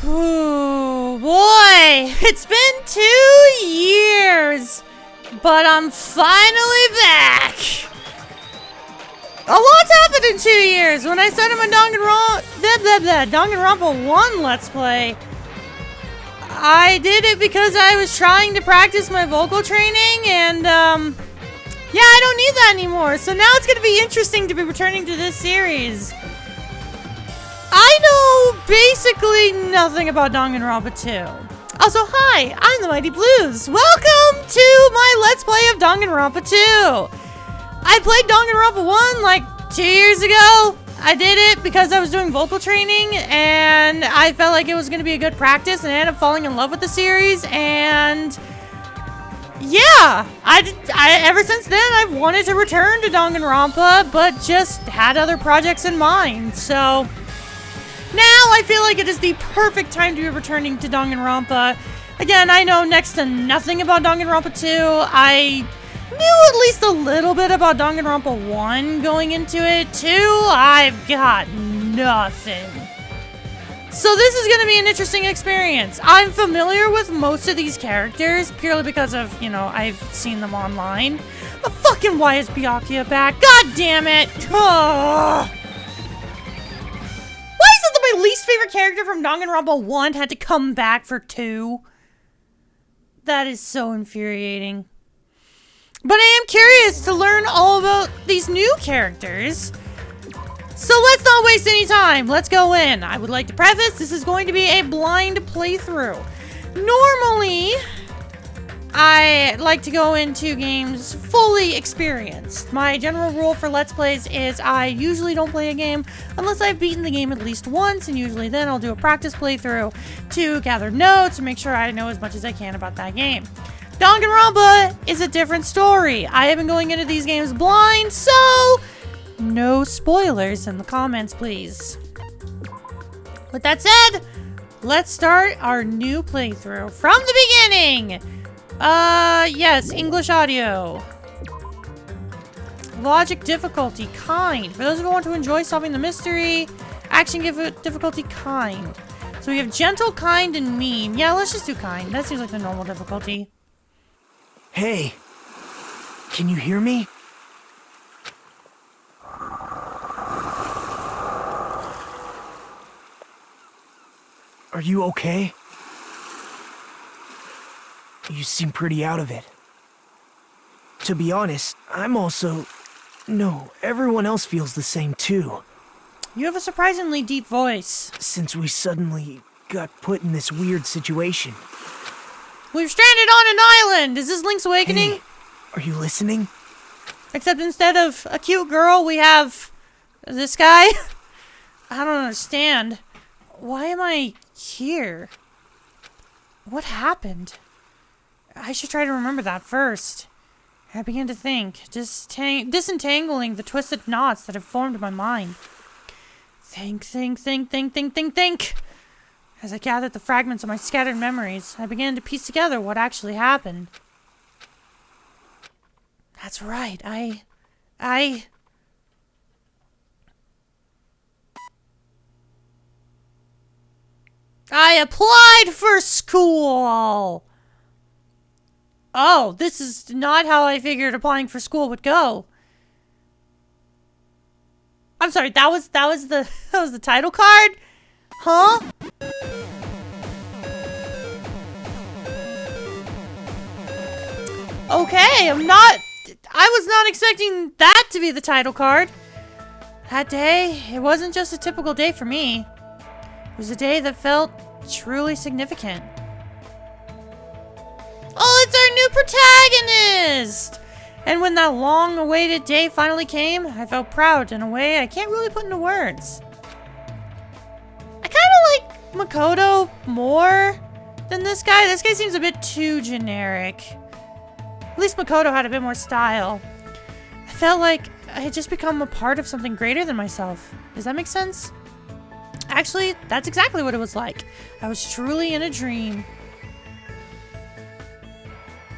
Oh boy, it's been 2 years, but I'm finally back. A lot's happened in 2 years. When I started my Danganronpa 1 Let's Play, I did it because I was trying to practice my vocal training, and yeah, I don't need that anymore. So now it's gonna be interesting to be returning to this series. I know basically nothing about Danganronpa 2. Also, hi, I'm the Mighty Blues. Welcome to my Let's Play of Danganronpa 2. I played Danganronpa 1 like 2 years ago. I did it because I was doing vocal training and I felt like it was going to be a good practice, and I ended up falling in love with the series, and yeah, ever since then I've wanted to return to Danganronpa, but just had other projects in mind. So now I feel like it is the perfect time to be returning to Danganronpa. Again, I know next to nothing about Danganronpa 2. I knew at least a little bit about Danganronpa 1 going into it. 2, I've got nothing. So this is going to be an interesting experience. I'm familiar with most of these characters purely because of, you know, I've seen them online. But fucking why is Byakuya back? God damn it! Ugh. My least favorite character from Danganronpa 1 had to come back for 2. That is so infuriating. But I am curious to learn all about these new characters. So let's not waste any time. Let's go in. I would like to preface, this is going to be a blind playthrough. Normally, I like to go into games fully experienced. My general rule for Let's Plays is I usually don't play a game unless I've beaten the game at least once, and usually then I'll do a practice playthrough to gather notes and make sure I know as much as I can about that game. Danganronpa is a different story. I have been going into these games blind, so no spoilers in the comments, please. With that said, let's start our new playthrough from the beginning. Yes, English audio. Logic difficulty, kind. For those who want to enjoy solving the mystery, action difficulty, kind. So we have gentle, kind, and mean. Yeah, let's just do kind. That seems like the normal difficulty. Hey, can you hear me? Are you okay? You seem pretty out of it. To be honest, I'm also... No, everyone else feels the same too. You have a surprisingly deep voice. Since we suddenly got put in this weird situation. We're stranded on an island! Is this Link's Awakening? Hey, are you listening? Except instead of a cute girl, we have this guy? I don't understand. Why am I here? What happened? I should try to remember that first. I began to think, disentangling the twisted knots that have formed in my mind. Think. As I gathered the fragments of my scattered memories, I began to piece together what actually happened. That's right, I applied for school! Oh, this is not how I figured applying for school would go. I'm sorry, that was the title card? Huh? Okay, I was not expecting that to be the title card. That day, it wasn't just a typical day for me. It was a day that felt truly significant. Oh, it's our new protagonist! And when that long-awaited day finally came, I felt proud in a way I can't really put into words. I kind of like Makoto more than this guy. This guy seems a bit too generic. At least Makoto had a bit more style. I felt like I had just become a part of something greater than myself. Does that make sense? Actually, that's exactly what it was like. I was truly in a dream.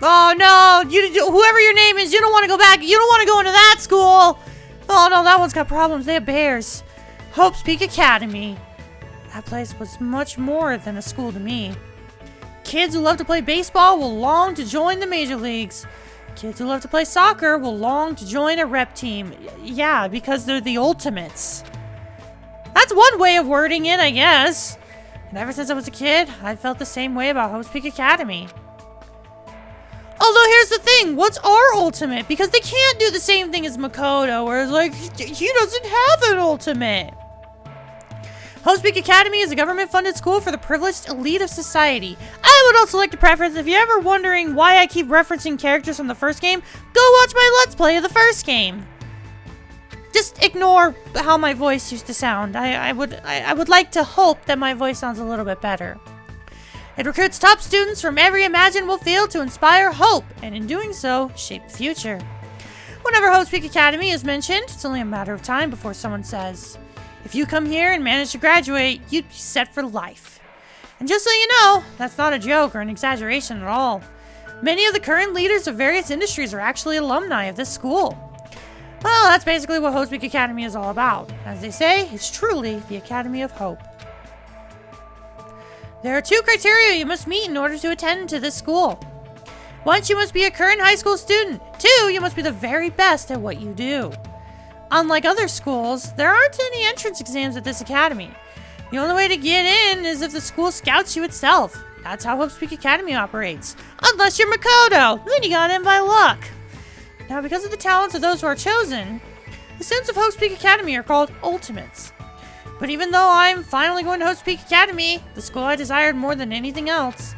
Oh no, whoever your name is, you don't want to go back. You don't want to go into that school. Oh no, that one's got problems. They have bears. Hope's Peak Academy. That place was much more than a school to me. Kids who love to play baseball will long to join the major leagues. Kids who love to play soccer will long to join a rep team. Yeah, because they're the ultimates. That's one way of wording it, I guess. And ever since I was a kid, I felt the same way about Hope's Peak Academy. Although here's the thing, what's our ultimate? Because they can't do the same thing as Makoto, where it's like, he doesn't have an ultimate. Hope's Peak Academy is a government-funded school for the privileged elite of society. I would also like to preface, if you're ever wondering why I keep referencing characters from the first game, go watch my Let's Play of the first game. Just ignore how my voice used to sound. I would like to hope that my voice sounds a little bit better. It recruits top students from every imaginable field to inspire hope, and in doing so, shape the future. Whenever Hope's Peak Academy is mentioned, it's only a matter of time before someone says, if you come here and manage to graduate, you'd be set for life. And just so you know, that's not a joke or an exaggeration at all. Many of the current leaders of various industries are actually alumni of this school. Well, that's basically what Hope's Peak Academy is all about. As they say, it's truly the Academy of Hope. There are 2 criteria you must meet in order to attend to this school. 1, you must be a current high school student. 2, you must be the very best at what you do. Unlike other schools, there aren't any entrance exams at this academy. The only way to get in is if the school scouts you itself. That's how Hope's Peak Academy operates. Unless you're Makoto, then you got in by luck. Now, because of the talents of those who are chosen, the students of Hope's Peak Academy are called Ultimates. But even though I'm finally going to Hope's Peak Academy, the school I desired more than anything else,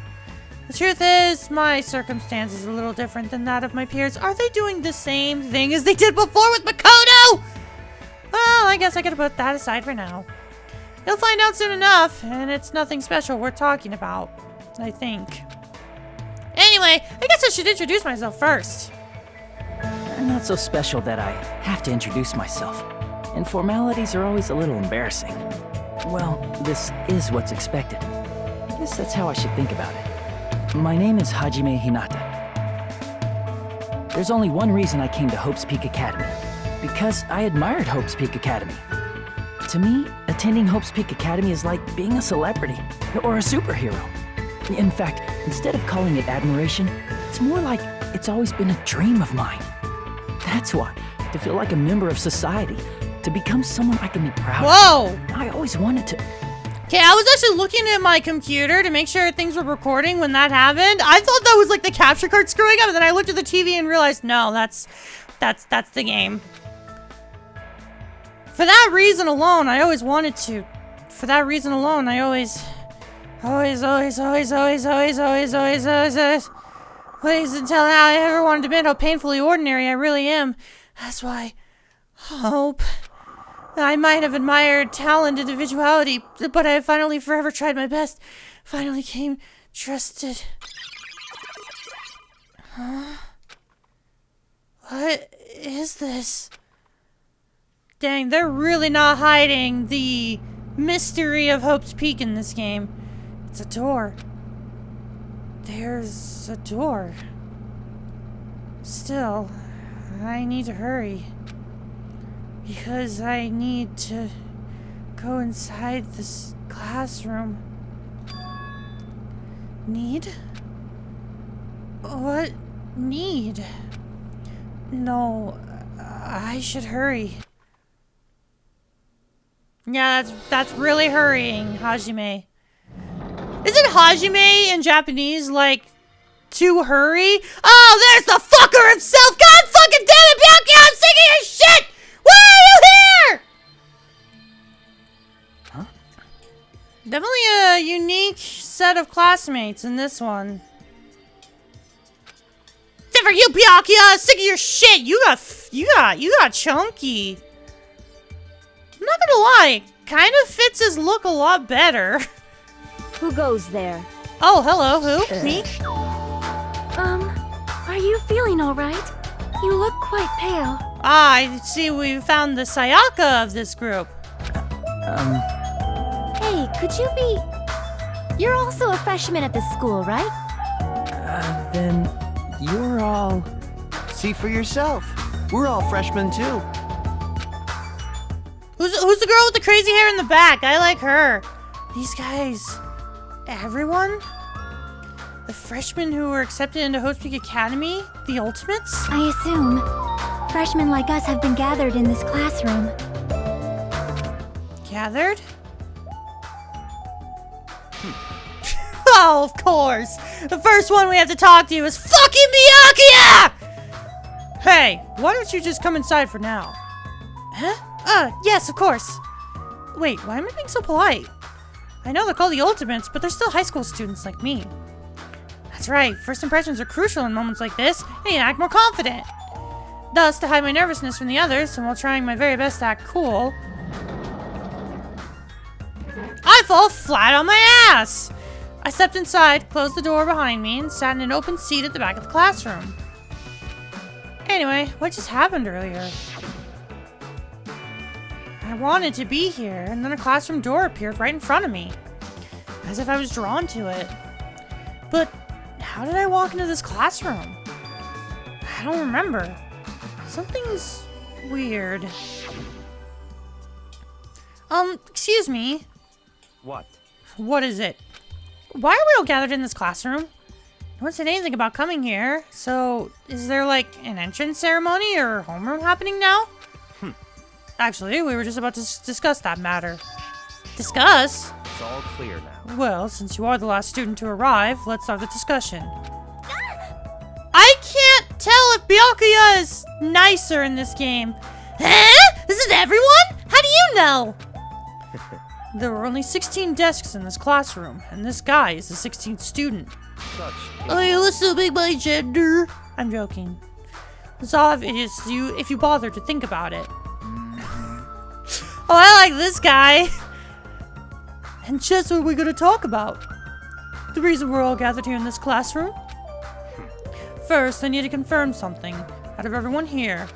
the truth is, my circumstance is a little different than that of my peers. Are they doing the same thing as they did before with Makoto? Well, I guess I gotta put that aside for now. You'll find out soon enough, and it's nothing special worth talking about, I think. Anyway, I guess I should introduce myself first. I'm not so special that I have to introduce myself, and formalities are always a little embarrassing. Well, this is what's expected. I guess that's how I should think about it. My name is Hajime Hinata. There's only one reason I came to Hope's Peak Academy, because I admired Hope's Peak Academy. To me, attending Hope's Peak Academy is like being a celebrity, or a superhero. In fact, instead of calling it admiration, it's more like it's always been a dream of mine. That's why, to feel like a member of society, to become someone I can be proud of. Whoa! I always wanted to... Okay, I was actually looking at my computer to make sure things were recording when that happened. I thought that was like the capture card screwing up, and then I looked at the TV and realized, no, that's the game. For that reason alone, I always wanted to. For that reason alone, I always until now I ever wanted to admit how painfully ordinary I really am. That's why Hope. I might have admired talent, individuality, but I have finally forever tried my best. Finally came trusted. Huh? What is this? Dang, they're really not hiding the mystery of Hope's Peak in this game. It's a door. There's a door. Still, I need to hurry. Because I need to go inside this classroom. Need? What need? No, I should hurry. Yeah, that's really hurrying, Hajime. Isn't Hajime in Japanese like to hurry? Oh, there's the fucker himself! God fucking damn it, Bianchi! I'm sick of your shit! Why are you here? Huh? Definitely a unique set of classmates in this one. Except for you, Bianchi! I'm sick of your shit! You got chunky. I'm not gonna lie, kind of fits his look a lot better. Who goes there? Oh, hello, who? Me? Are you feeling alright? You look quite pale. Ah, I see we found the Sayaka of this group. Hey, could you be... You're also a freshman at this school, right? Then you're all... See for yourself. We're all freshmen too. Who's the girl with the crazy hair in the back? I like her. These guys... everyone? The freshmen who were accepted into Hope's Peak Academy? The Ultimates? I assume freshmen like us have been gathered in this classroom. Gathered? Oh, of course! The first one we have to talk to is fucking Byakuya! Hey, why don't you just come inside for now? Huh? Yes, of course. Wait, why am I being so polite? I know they're called the Ultimates, but they're still high school students like me. That's right, first impressions are crucial in moments like this. I need to act more confident. Thus, to hide my nervousness from the others, and while trying my very best to act cool, I fall flat on my ass! I stepped inside, closed the door behind me, and sat in an open seat at the back of the classroom. Anyway, what just happened earlier? I wanted to be here, and then a classroom door appeared right in front of me, as if I was drawn to it. But how did I walk into this classroom? I don't remember. Something's weird. Excuse me. What? What is it? Why are we all gathered in this classroom? No one said anything about coming here, so is there like an entrance ceremony or homeroom happening now? Actually, we were just about to discuss that matter. Discuss? It's all clear now. Well, since you are the last student to arrive, let's start the discussion. I can't tell if Byakuya is nicer in this game. Huh? This is everyone? How do you know? There were only 16 desks in this classroom, and this guy is the 16th student. I am assuming my gender. I'm joking. It's obvious if you bother to think about it. Oh, I like this guy. And just what we're going to talk about. The reason we're all gathered here in this classroom. First, I need to confirm something. Out of everyone here,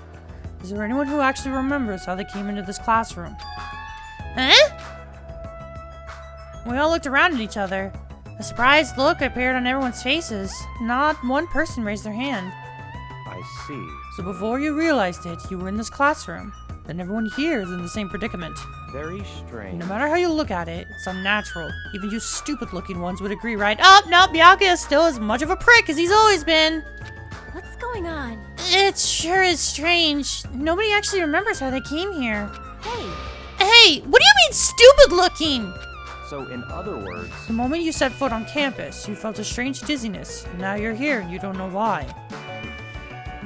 is there anyone who actually remembers how they came into this classroom? Huh? We all looked around at each other. A surprised look appeared on everyone's faces. Not one person raised their hand. I see. So before you realized it, you were in this classroom. Then everyone here is in the same predicament. Very strange. No matter how you look at it, it's unnatural. Even you stupid-looking ones would agree, right? Oh, no, Byakuya is still as much of a prick as he's always been. What's going on? It sure is strange. Nobody actually remembers how they came here. Hey, Hey, what do you mean stupid-looking? So, in other words, The moment you set foot on campus, you felt a strange dizziness. Now you're here and you don't know why.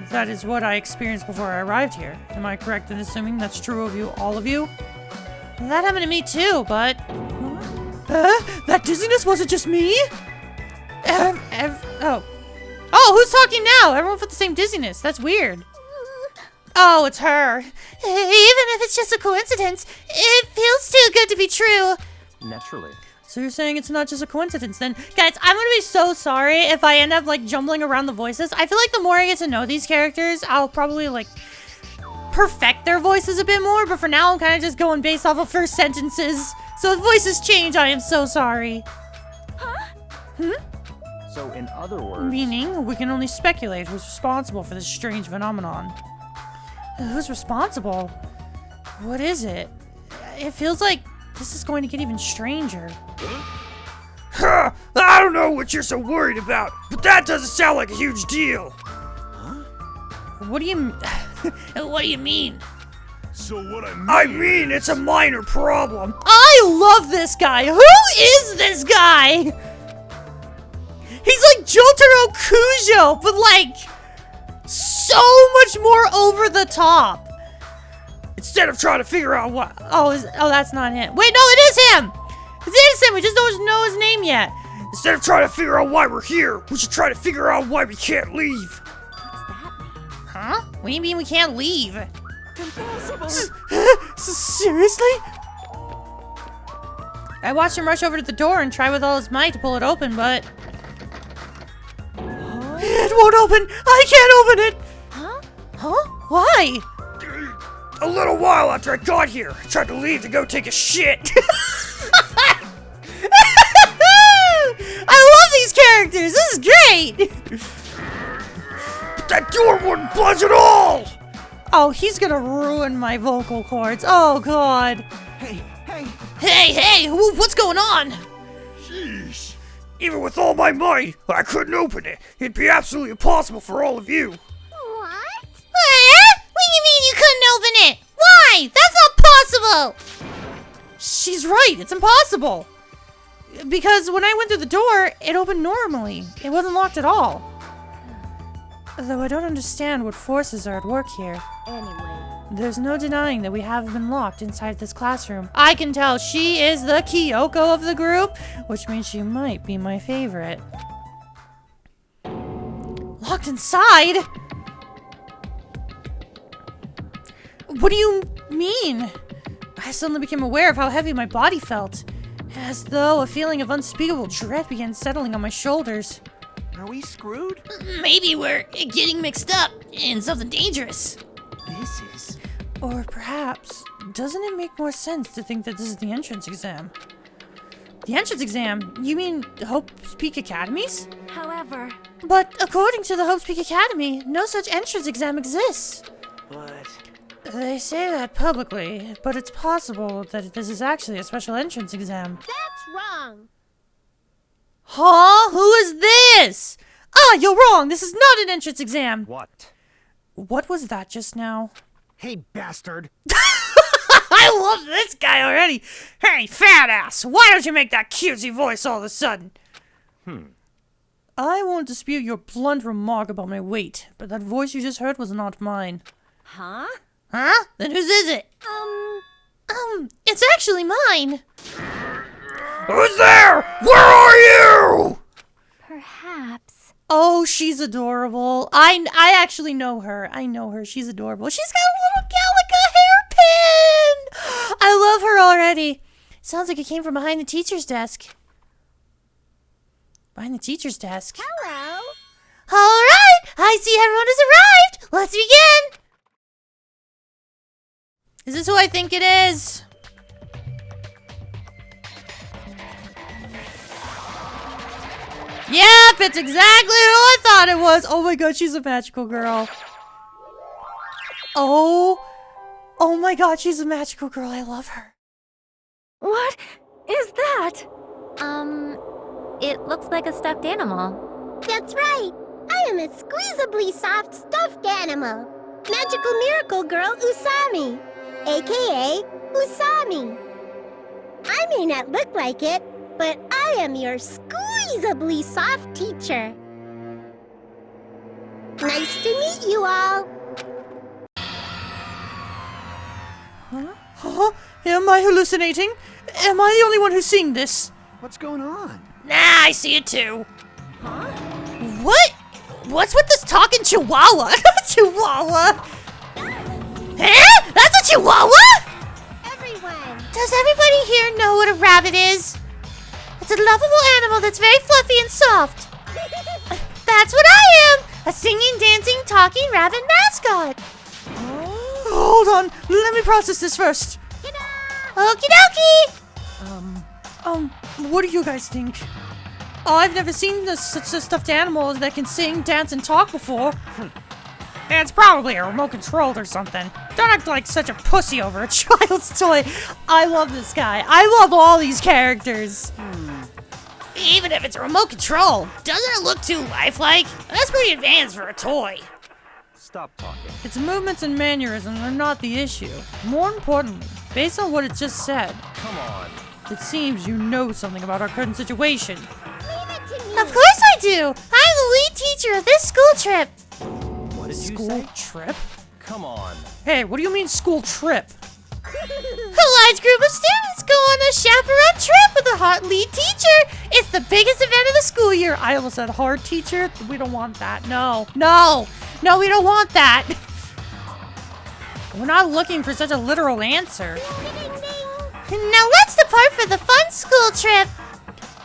That is what I experienced before I arrived here. Am I correct in assuming that's true of you, all of you? That happened to me too, but... That dizziness wasn't just me? Oh, who's talking now? Everyone felt the same dizziness. That's weird. Oh, it's her. Even if it's just a coincidence, it feels too good to be true. naturally. So you're saying it's not just a coincidence then? Guys, I'm gonna be so sorry if I end up like jumbling around the voices. I feel like the more I get to know these characters, I'll probably like perfect their voices a bit more, but for now I'm kind of just going based off of first sentences. So if voices change, I am so sorry. So, in other words, Meaning, we can only speculate who's responsible for this strange phenomenon. Who's responsible? What is it? It feels like this is going to get even stranger. Huh, I don't know what you're so worried about, but that doesn't sound like a huge deal. What do you what do you mean? So what I mean, it's a minor problem. I love this guy. Who is this guy? He's like Jotaro Kujo, but like so much more over the top. Instead of trying to figure out what... Oh, that's not him. Wait, no, it is him. It is him. We just don't know his name yet. Instead of trying to figure out why we're here, we should try to figure out why we can't leave. Huh? What do you mean we can't leave? impossible. Seriously? I watched him rush over to the door and try with all his might to pull it open, but... It won't open! I can't open it! Huh? Why? A little while after I got here, I tried to leave to go take a shit. I love these characters! This is great! But that door wouldn't budge at all! Oh, he's gonna ruin my vocal cords. Oh, God. Hey, Hey, what's going on? Jeez. Even with all my might, I couldn't open it. It'd be absolutely impossible for all of you. What? What do you mean you couldn't open it? Why? That's not possible! She's right, it's impossible. Because when I went through the door, it opened normally. It wasn't locked at all. Though I don't understand what forces are at work here. Anyway. There's no denying that we have been locked inside this classroom. I can tell she is the Kyoko of the group, which means she might be my favorite. Locked inside? What do you mean? I suddenly became aware of how heavy my body felt, as though a feeling of unspeakable dread began settling on my shoulders. Are we screwed? Maybe we're getting mixed up in something dangerous. This is... Or perhaps, doesn't it make more sense to think that this is the entrance exam? The entrance exam? You mean Hope's Peak Academy's? However, But according to the Hope's Peak Academy, no such entrance exam exists. But They say that publicly, but it's possible that this is actually a special entrance exam. that's wrong. Huh? Who is this? Ah, you're wrong! This is not an entrance exam! what? What was that just now? Hey, bastard! I love this guy already! Hey, fat ass! Why don't you make that cutesy voice all of a sudden? I won't dispute your blunt remark about my weight, but that voice you just heard was not mine. Huh? Huh? Then whose is it? It's actually mine! Who's there? Where are you? Perhaps. Oh, she's adorable. I actually know her. I know her. She's adorable. She's got a little Gallica hairpin! I love her already. Sounds like it came from behind the teacher's desk. Behind the teacher's desk. Hello. Alright! I see everyone has arrived! Let's begin! Is this who I think it is? Yep, it's exactly who I thought it was. Oh my god, she's a magical girl. Oh my god, she's a magical girl. I love her. What is that? It looks like a stuffed animal. That's right. I am a squeezably soft stuffed animal. Magical miracle girl Usami, aka Usami. I may not look like it, but I am your squeezably soft teacher. Nice to meet you all. Huh? Am I hallucinating? Am I the only one who's seeing this? What's going on? Nah, I see it too. Huh? What? What's with this talking chihuahua? Chihuahua? Huh? That's a chihuahua? Everyone. Does everybody here know what a rabbit is? It's a lovable animal that's very fluffy and soft. That's what I am! A singing, dancing, talking rabbit mascot. Hold on, let me process this first. Okie dokie! What do you guys think? Oh, I've never seen such a stuffed animal that can sing, dance, and talk before. It's probably a remote controlled or something. Don't act like such a pussy over a child's toy. I love this guy. I love all these characters. Even if it's a remote control, doesn't it look too lifelike? That's pretty advanced for a toy. Stop talking. Its movements and mannerisms are not the issue. More importantly, based on what it just said, Come on. it seems you know something about our current situation. Leave it to me. Of course I do! I'm the lead teacher of this school trip! What did you School say? trip? Come on. Hey, what do you mean school trip? A large group of students go on a chaperone trip with a hot lead teacher. It's the biggest event of the school year. I almost said hard teacher. We don't want that. No, we don't want that. We're not looking for such a literal answer. Now let's depart for the fun school trip.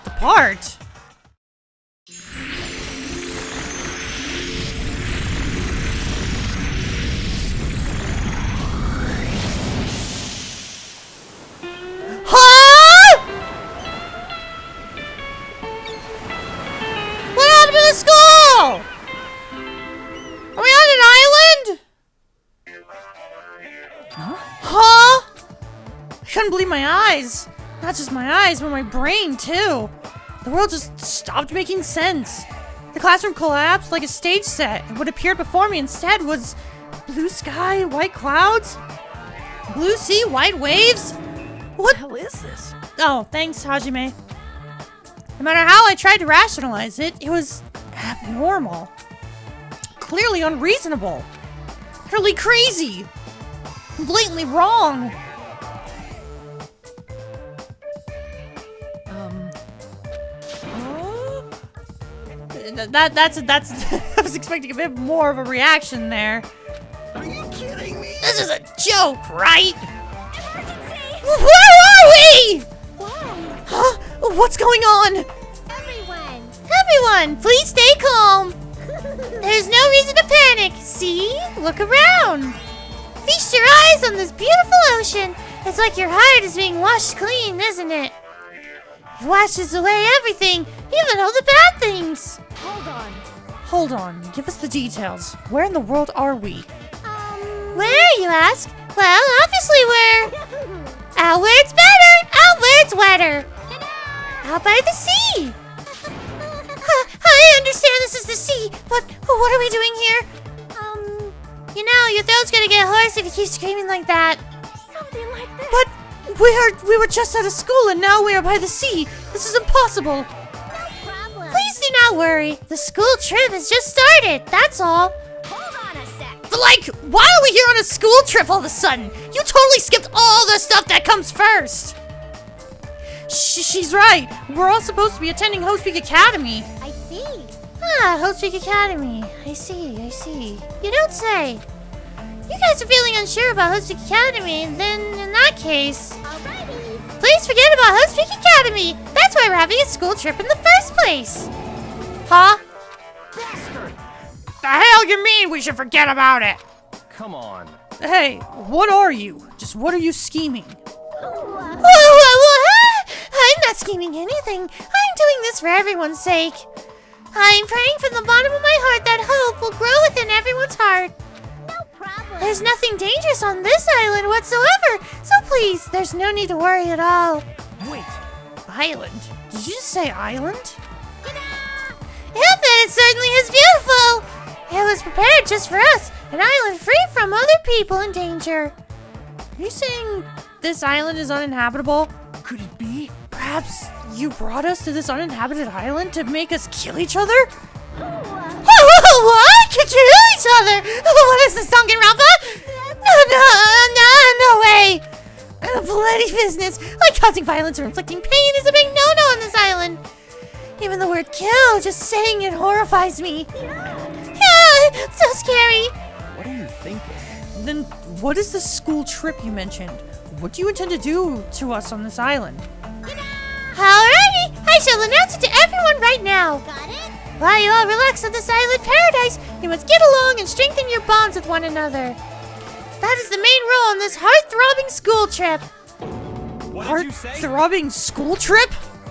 Depart? Huh? What happened to the school? Are we on an island? Huh? I couldn't believe my my eyes. Not just my eyes, but my brain, too. The world just stopped making sense. The classroom collapsed like a stage set, and what appeared before me instead was blue sky, white clouds, blue sea, white waves. What the hell is this? Oh, thanks, Hajime. No matter how I tried to rationalize it, it was abnormal. Clearly unreasonable. Utterly crazy. Blatantly wrong. That's I was expecting a bit more of a reaction there. Are you kidding me? This is a joke, right? Emergency! Where are we? Why? Huh? What's going on? Everyone, please stay calm. There's no reason to panic. See? Look around. Feast your eyes on this beautiful ocean. It's like your heart is being washed clean, isn't it? It washes away everything, even all the bad things. Hold on. Give us the details. Where in the world are we? Where, you ask? Well, obviously we're... out where it's better! Out where it's wetter! Out by the sea! I understand this is the sea, but what are we doing here? You know, your throat's gonna get hoarse if you keep screaming like that. Something like this. But we were just out of school and now we are by the sea. This is impossible. No problem. Please do not worry. The school trip has just started, that's all. Hold on a sec. But like, why are we here on a school trip all of a sudden? You totally skipped all the stuff that comes first. She's right. We're all supposed to be attending Host Peak Academy. I see. Ah, Host Peak Academy. I see. You don't say. You guys are feeling unsure about Host Peak Academy, then in that case... Alrighty. Please forget about Host Peak Academy. That's why we're having a school trip in the first place. Huh? Bastard! The hell you mean we should forget about it? Come on. Hey, what are you? Just what are you scheming? Oh, What? I'm not scheming anything. I'm doing this for everyone's sake. I'm praying from the bottom of my heart that hope will grow within everyone's heart. no problem. There's nothing dangerous on this island whatsoever, so please, there's no need to worry at all. Wait, Island? Did you just say island? Yep, it certainly is beautiful. It was prepared just for us, an island free from other people in danger. Are you saying this island is uninhabitable? could it be? Perhaps you brought us to this uninhabited island to make us kill each other? What? Kill each other? What is this, Danganronpa? No way! Bloody business. Like causing violence or inflicting pain is a big no-no on this island. Even the word kill, just saying it horrifies me. Yeah, so scary. What are you thinking? Then what is the school trip you mentioned? What do you intend to do to us on this island? Alrighty, I shall announce it to everyone right now. Got it? While you all relax on this island paradise, you must get along and strengthen your bonds with one another. That is the main role on this heart-throbbing school trip. What did you say? Heart-throbbing school trip?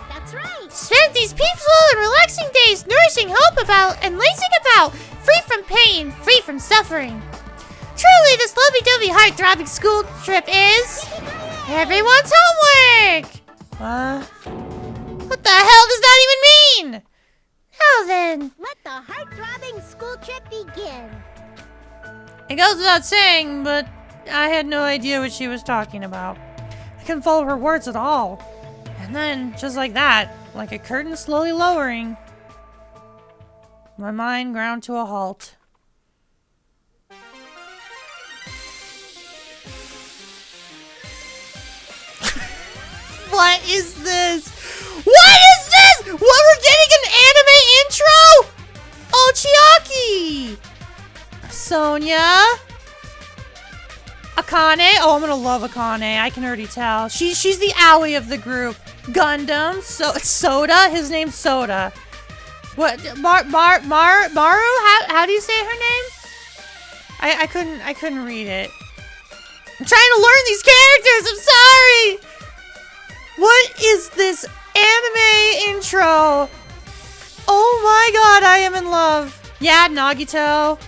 That's right. Spend these peaceful and relaxing days nourishing hope about and lazing about, free from pain, free from suffering. Truly, this lovey-dovey heart-throbbing school trip is... everyone's homework! What the hell does that even mean? Now then, Let the heart-throbbing school trip begin. it goes without saying, but I had no idea what she was talking about. I couldn't follow her words at all. And then, just like that, like a curtain slowly lowering, my mind ground to a halt. What is this? What is this? What, we're getting an anime intro? Oh, Chiaki! Sonia? Akane? Oh, I'm gonna love Akane. I can already tell. She's the owie of the group. Gundam. Soda? His name's Soda. What? Maru? How do you say her name? I couldn't read it. I'm trying to learn these characters. I'm sorry. What is this anime intro? Oh my god, I am in love. Yeah, Nagito.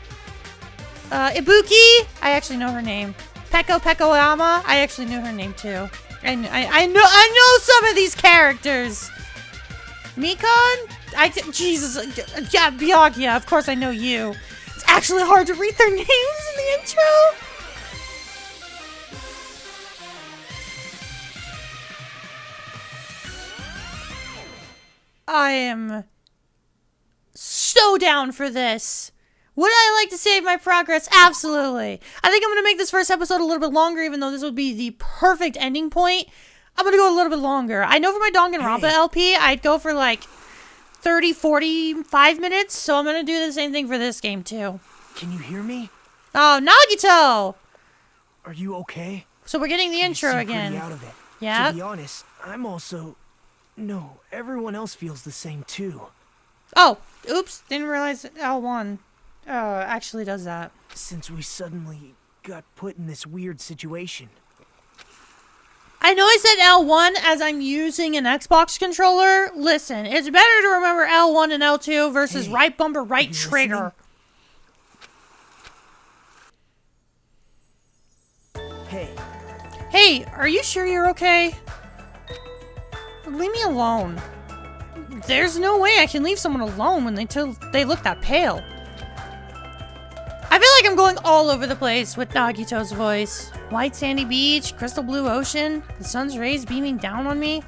Ibuki. I actually know her name. Peko Pekoyama. I actually knew her name too. I know some of these characters. Mikon? Jesus. Yeah, Byakuya. Of course I know you. It's actually hard to read their names in the intro. I am so down for this. Would I like to save my progress? Absolutely. I think I'm going to make this first episode a little bit longer, even though this would be the perfect ending point. I'm going to go a little bit longer. I know for my Danganronpa LP, I'd go for like 30, 45 minutes, so I'm going to do the same thing for this game too. Can you hear me? Oh, Nagito! Are you okay? So we're getting the intro again. Out of it. Yeah. To be honest, I'm also... No, everyone else feels the same too. Oh, oops. Didn't realize L1 actually does that. Since we suddenly got put in this weird situation. I know I said L1 as I'm using an Xbox controller. Listen, it's better to remember L1 and L2 versus right bumper, right trigger. Hey. Hey, are you sure you're okay? Leave me alone. There's no way I can leave someone alone when they look that pale. I feel like I'm going all over the place with Nagito's voice. White sandy beach, crystal blue ocean, the sun's rays beaming down on me,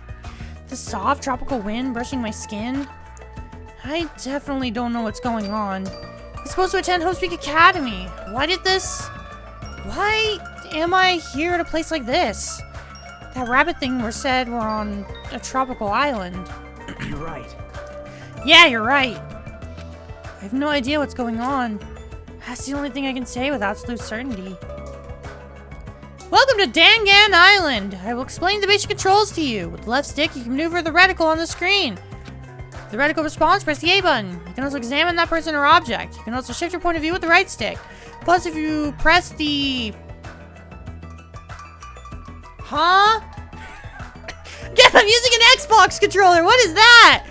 the soft tropical wind brushing my skin. I definitely don't know what's going on. I'm supposed to attend Hope's Peak Academy. Why am I here at a place like this? That rabbit thing said we're on a tropical island. You're right. Yeah, you're right. I have no idea what's going on. That's the only thing I can say with absolute certainty. Welcome to Dangan Island. I will explain the basic controls to you. With the left stick, you can maneuver the reticle on the screen. The reticle responds, press the A button. You can also examine that person or object. You can also shift your point of view with the right stick. Plus, if you press the... Huh? Yeah, I'm using an Xbox controller. What is that?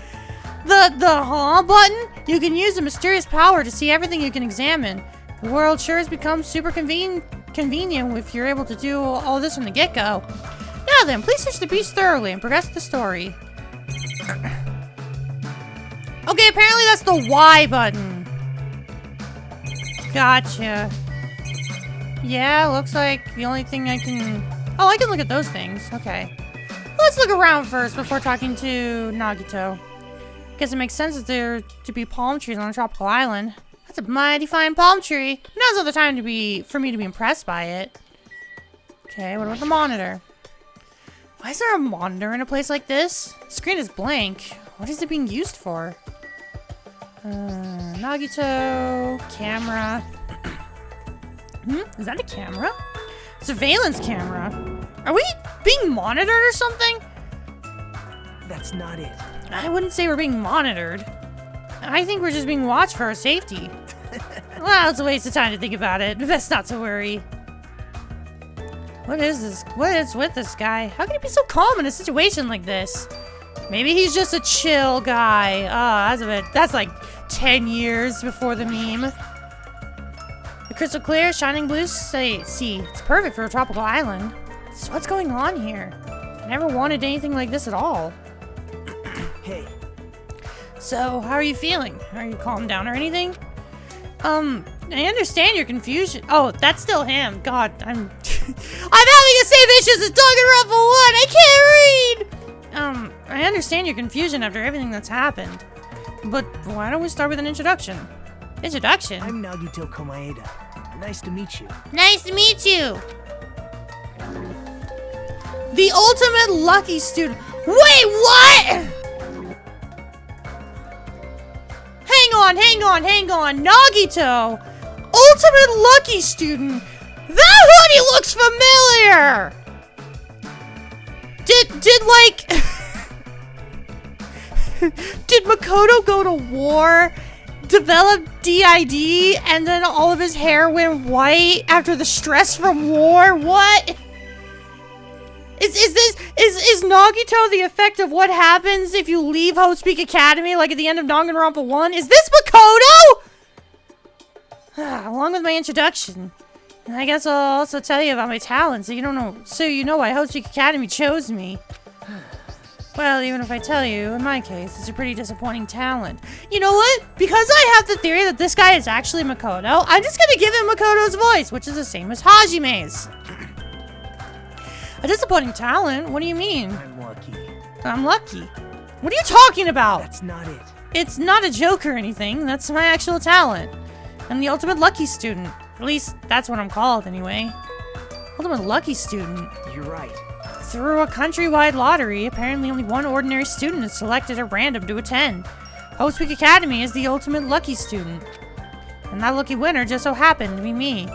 The huh button? You can use a mysterious power to see everything you can examine. The world sure has become super convenient if you're able to do all this from the get-go. Now then, please search the beast thoroughly and progress the story. Okay, apparently that's the Y button. Gotcha. Yeah, looks like the only thing I can... Oh, I can look at those things. Okay. Let's look around first before talking to Nagito. Guess it makes sense that there to be palm trees on a tropical island. That's a mighty fine palm tree. Now's not the time for me to be impressed by it. Okay, what about the monitor? Why is there a monitor in a place like this? The screen is blank. What is it being used for? Nagito, camera. Is that a camera? Surveillance camera. Are we being monitored or something? That's not it. I wouldn't say we're being monitored. I think we're just being watched for our safety. Well, it's a waste of time to think about it. Best not to worry. What is this? What is with this guy? How can he be so calm in a situation like this? Maybe he's just a chill guy. Oh, that's like 10 years before the meme. The crystal clear, shining blue sea. It's perfect for a tropical island. So what's going on here? I never wanted anything like this at all. Hey. So, how are you feeling? Are you calmed down or anything? I understand your confusion. Oh, that's still him. God, I'm having the same issues as Danganronpa 1. I can't read! I understand your confusion after everything that's happened. But why don't we start with an introduction? Introduction? I'm Nagito Komaeda. Nice to meet you. Nice to meet you! The ultimate lucky student. Wait, what?! Hang on. Nagito! Ultimate lucky student! That hoodie looks familiar! Did Makoto go to war, develop DID, and then all of his hair went white after the stress from war? What? Is Nagito the effect of what happens if you leave Hope's Peak Academy, like at the end of Danganronpa 1? Is this Makoto? Along with my introduction, And I guess I'll also tell you about my talents, so you know why Hope's Peak Academy chose me. Well, even if I tell you, in my case, it's a pretty disappointing talent. You know what? Because I have the theory that this guy is actually Makoto, I'm just gonna give him Makoto's voice, which is the same as Hajime's. A disappointing talent? What do you mean? I'm lucky. I'm lucky. What are you talking about? That's not it. It's not a joke or anything. That's my actual talent. I'm the ultimate lucky student. At least, that's what I'm called, anyway. Ultimate lucky student. You're right. Through a countrywide lottery, apparently only one ordinary student is selected at random to attend. Hope's Peak Academy is the ultimate lucky student. And that lucky winner just so happened to be me.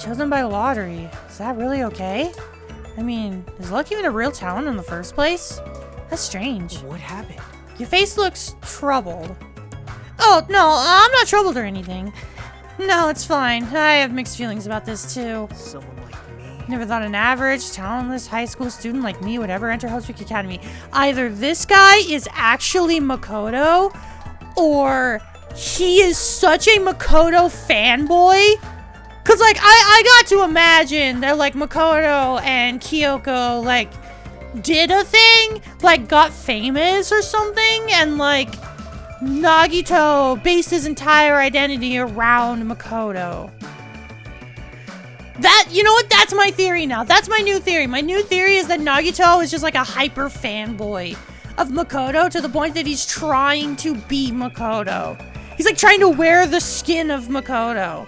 Chosen by lottery. Is that really okay? I mean, is luck even a real talent in the first place? That's strange. What happened? Your face looks troubled. Oh, no, I'm not troubled or anything. No, it's fine. I have mixed feelings about this, too. Someone like me. Never thought an average, talentless high school student like me would ever enter Hope's Peak Academy. Either this guy is actually Makoto, or he is such a Makoto fanboy. Cause like, I got to imagine that like Makoto and Kyoko like did a thing, like got famous or something, and like Nagito based his entire identity around Makoto. That, you know what, that's my theory now. That's my new theory. My new theory is that Nagito is just like a hyper fanboy of Makoto to the point that he's trying to be Makoto. He's like trying to wear the skin of Makoto.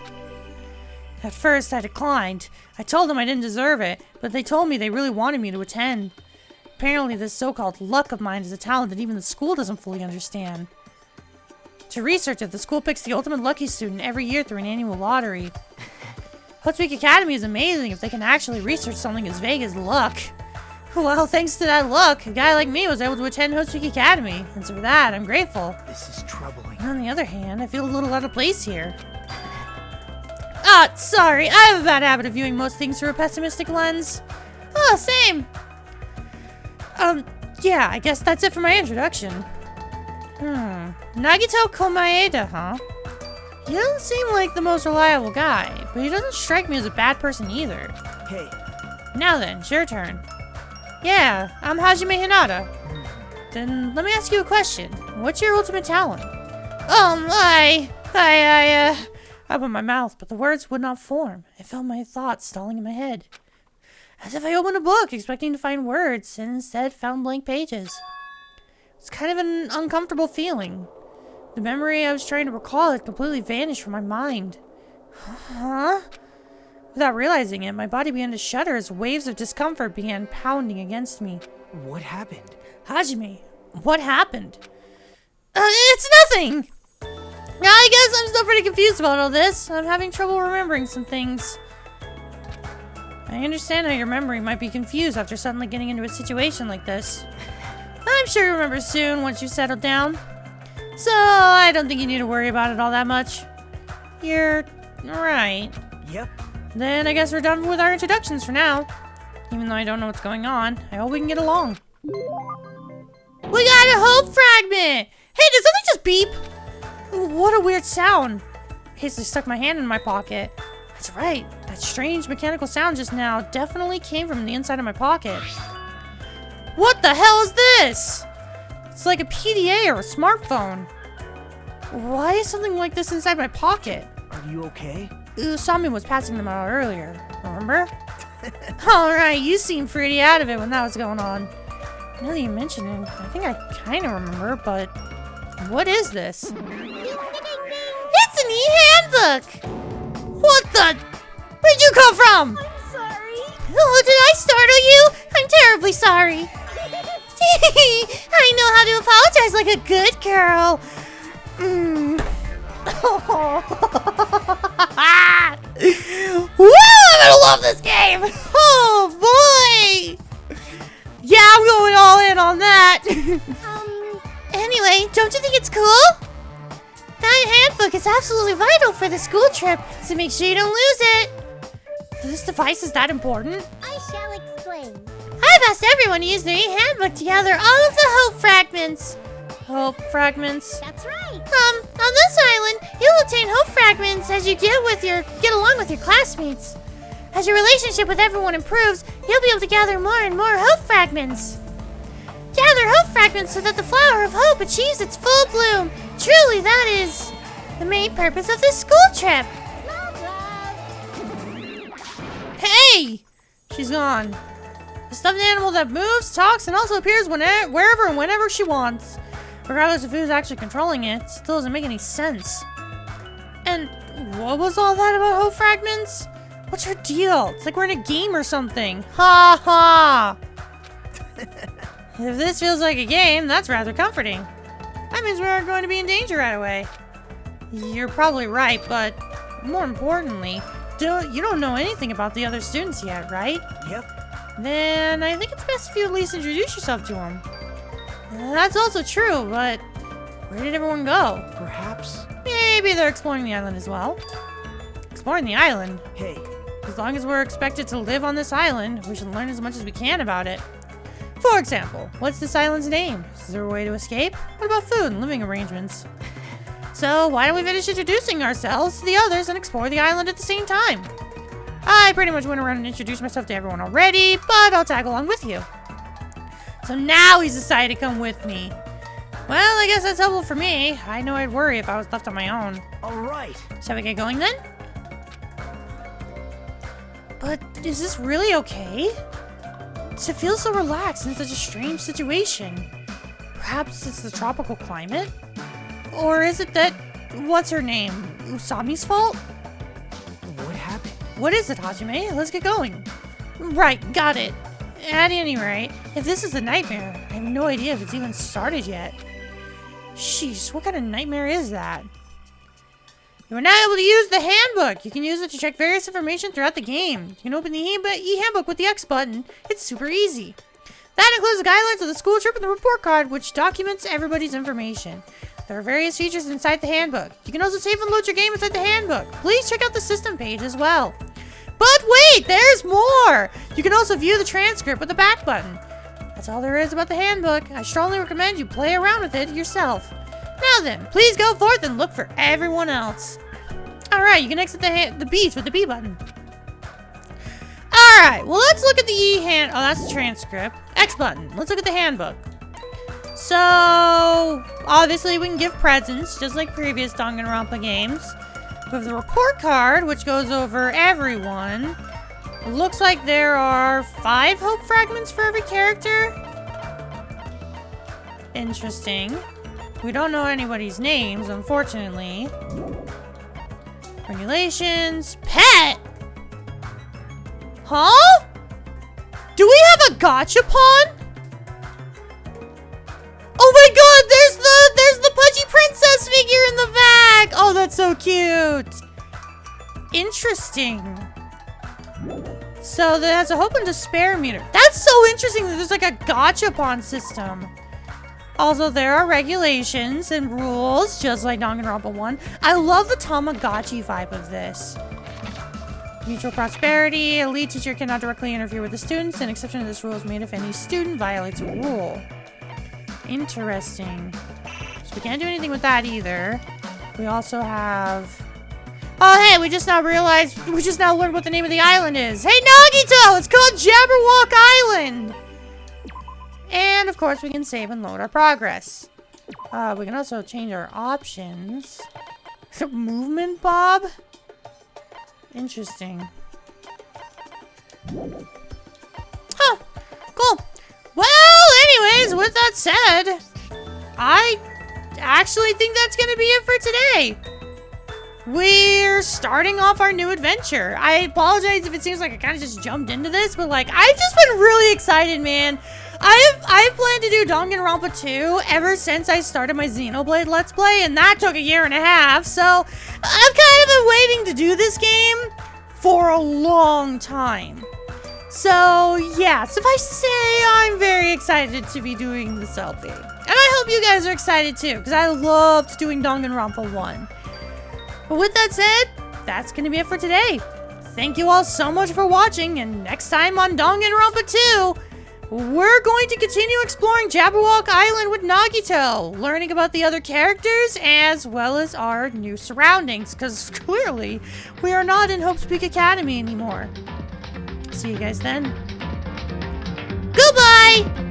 At first, I declined. I told them I didn't deserve it, but they told me they really wanted me to attend. Apparently, this so-called luck of mine is a talent that even the school doesn't fully understand. To research it, the school picks the ultimate lucky student every year through an annual lottery. Hope's Peak Academy is amazing if they can actually research something as vague as luck. Well, thanks to that luck, a guy like me was able to attend Hope's Peak Academy, and so for that, I'm grateful. This is troubling. On the other hand, I feel a little out of place here. Ah, sorry, I have a bad habit of viewing most things through a pessimistic lens. Oh, same. Yeah, I guess that's it for my introduction. Nagito Komaeda, huh? He doesn't seem like the most reliable guy, but he doesn't strike me as a bad person either. Hey. Now then, it's your turn. Yeah, I'm Hajime Hinata. Then let me ask you a question. What's your ultimate talent? I opened my mouth, but the words would not form. I felt my thoughts stalling in my head. As if I opened a book, expecting to find words, and instead found blank pages. It's kind of an uncomfortable feeling. The memory I was trying to recall had completely vanished from my mind. Huh? Without realizing it, my body began to shudder as waves of discomfort began pounding against me. What happened? Hajime, what happened? It's nothing! I guess I'm still pretty confused about all this. I'm having trouble remembering some things. I understand how your memory might be confused after suddenly getting into a situation like this. I'm sure you'll remember soon once you've settled down. So, I don't think you need to worry about it all that much. You're right. Yep. Then I guess we're done with our introductions for now. Even though I don't know what's going on, I hope we can get along. We got a hope fragment! Hey, did something just beep? What a weird sound. I hastily stuck my hand in my pocket. That's right. That strange mechanical sound just now definitely came from the inside of my pocket. What the hell is this? It's like a PDA or a smartphone. Why is something like this inside my pocket? Are you okay? Usami was passing them out earlier, remember? Alright, you seemed pretty out of it when that was going on. Now that you mention it, I think I kind of remember, but what is this? It's an e-handbook! What the? Where'd you come from? I'm sorry. Oh, did I startle you? I'm terribly sorry. I know how to apologize like a good girl. Woo! I'm gonna love this game! Oh boy! Yeah, I'm going all in on that. Anyway, don't you think it's cool? That handbook is absolutely vital for the school trip, so make sure you don't lose it. This device is that important? I shall explain. I've asked everyone to use their e-handbook to gather all of the hope fragments. Hope fragments. That's right. On this island, you'll obtain hope fragments as you get along with your classmates. As your relationship with everyone improves, you'll be able to gather more and more hope fragments. Gather hope fragments so that the flower of hope achieves its full bloom. Truly, that is the main purpose of this school trip. Hey! She's gone. A stuffed animal that moves, talks, and also appears wherever and whenever she wants. Regardless of who's actually controlling it, still doesn't make any sense. And what was all that about hope fragments? What's her deal? It's like we're in a game or something. Ha ha! If this feels like a game, that's rather comforting. That means we aren't going to be in danger right away. You're probably right, but more importantly, you don't know anything about the other students yet, right? Yep. Then I think it's best if you at least introduce yourself to them. That's also true, but where did everyone go? Perhaps. Maybe they're exploring the island as well. Exploring the island? Hey. As long as we're expected to live on this island, we should learn as much as we can about it. For example, what's this island's name? Is there a way to escape? What about food and living arrangements? So why don't we finish introducing ourselves to the others and explore the island at the same time? I pretty much went around and introduced myself to everyone already, but I'll tag along with you. So now he's decided to come with me. Well, I guess that's helpful for me. I know I'd worry if I was left on my own. Alright. Shall we get going then? But is this really okay? To feel so relaxed in such a strange situation. Perhaps it's the tropical climate? Or is it that, what's her name, Usami's fault? What happened? What is it, Hajime? Let's get going. Right, got it. At any rate, if this is a nightmare, I have no idea if it's even started yet. Sheesh, what kind of nightmare is that? You are now able to use the handbook. You can use it to check various information throughout the game. You can open the e-handbook with the X button. It's super easy. That includes the guidelines of the school trip and the report card, which documents everybody's information. There are various features inside the handbook. You can also save and load your game inside the handbook. Please check out the system page as well. But wait, there's more! You can also view the transcript with the back button. That's all there is about the handbook. I strongly recommend you play around with it yourself. Now then, please go forth and look for everyone else. Alright, you can exit the beach with the B button. Alright, well let's look at the oh, that's the transcript. X button, let's look at the handbook. So, obviously we can give presents, just like previous Danganronpa games. We have the report card, which goes over everyone. It looks like there are 5 hope fragments for every character. Interesting. We don't know anybody's names, unfortunately. Regulations. Pet! Huh? Do we have a gachapon? Oh my god, there's the pudgy princess figure in the back! Oh, that's so cute. Interesting. So that has a hope and despair meter. That's so interesting that there's like a gachapon system. Also, there are regulations and rules, just like Danganronpa 1. I love the Tamagotchi vibe of this. Mutual prosperity. A lead teacher cannot directly interfere with the students. An exception to this rule is made if any student violates a rule. Interesting. So we can't do anything with that either. We also have... Oh, hey, we just now learned what the name of the island is. Hey, Nagito! It's called Jabberwock Island! And, of course, we can save and load our progress. We can also change our options. Movement Bob? Interesting. Huh. Cool. Well, anyways, with that said, I actually think that's going to be it for today. We're starting off our new adventure. I apologize if it seems like I kind of just jumped into this, but like, I've just been really excited, man. I've planned to do Danganronpa 2 ever since I started my Xenoblade Let's Play, and that took a year and a half, so I've kind of been waiting to do this game for a long time. So, yeah, suffice to say, I'm very excited to be doing this LP. And I hope you guys are excited too, because I loved doing Danganronpa 1. But with that said, that's going to be it for today. Thank you all so much for watching, and next time on Danganronpa 2, we're going to continue exploring Jabberwock Island with Nagito, learning about the other characters as well as our new surroundings, because clearly we are not in Hope's Peak Academy anymore. See you guys then. Goodbye!